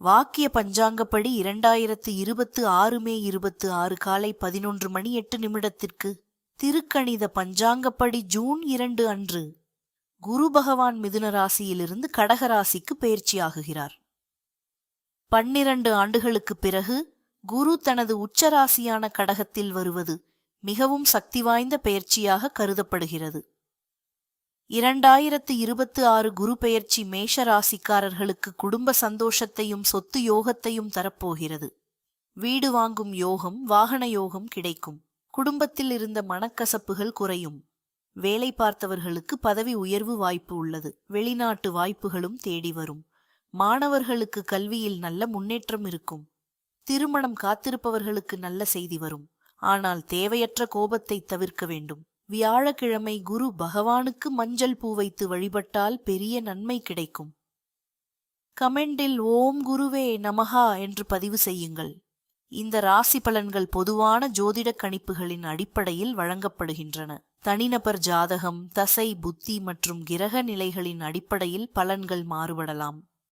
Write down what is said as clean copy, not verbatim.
வாக்கிய பஞ்சாங்கப்படி 2026 மே 26 காலை 11:08 திருக்கணித பஞ்சாங்கப்படி ஜூன் 2 அன்று குரு பகவான் மிதுன ராசியிலிருந்து கடகராசிக்கு பெயர்ச்சியாகுகிறார். 12 ஆண்டுகளுக்குப் பிறகு குரு தனது உச்சராசியான கடகத்தில் வருவது மிகவும் சக்தி வாய்ந்த பெயர்ச்சியாக கருதப்படுகிறது. 2026 குரு பெயர்ச்சி மேஷ ராசிக்காரர்களுக்கு குடும்ப சந்தோஷத்தையும் சொத்து யோகத்தையும் தரப்போகிறது. வீடு வாங்கும் யோகம், வாகன யோகம் கிடைக்கும். குடும்பத்தில் இருந்த மனக்கசப்புகள் குறையும். வேலை பார்த்தவர்களுக்கு பதவி உயர்வு வாய்ப்பு உள்ளது. வெளிநாட்டு வாய்ப்புகளும் தேடி வரும். மாணவர்களுக்கு கல்வியில் நல்ல முன்னேற்றம் இருக்கும். திருமணம் காத்திருப்பவர்களுக்கு நல்ல செய்தி வரும். ஆனால் தேவையற்ற கோபத்தை தவிர்க்க வேண்டும். வியாழக்கிழமை குரு பகவானுக்கு மஞ்சள் பூ வைத்து வழிபட்டால் பெரிய நன்மை கிடைக்கும். கமெண்டில் ஓம் குருவே நமஹா என்று பதிவு செய்யுங்கள். இந்த ராசி பலன்கள் பொதுவான ஜோதிட கணிப்புகளின் அடிப்படையில் வழங்கப்படுகின்றன. தனிநபர் ஜாதகம், தசை, புத்தி மற்றும் கிரக நிலைகளின் அடிப்படையில் பலன்கள் மாறுபடலாம்.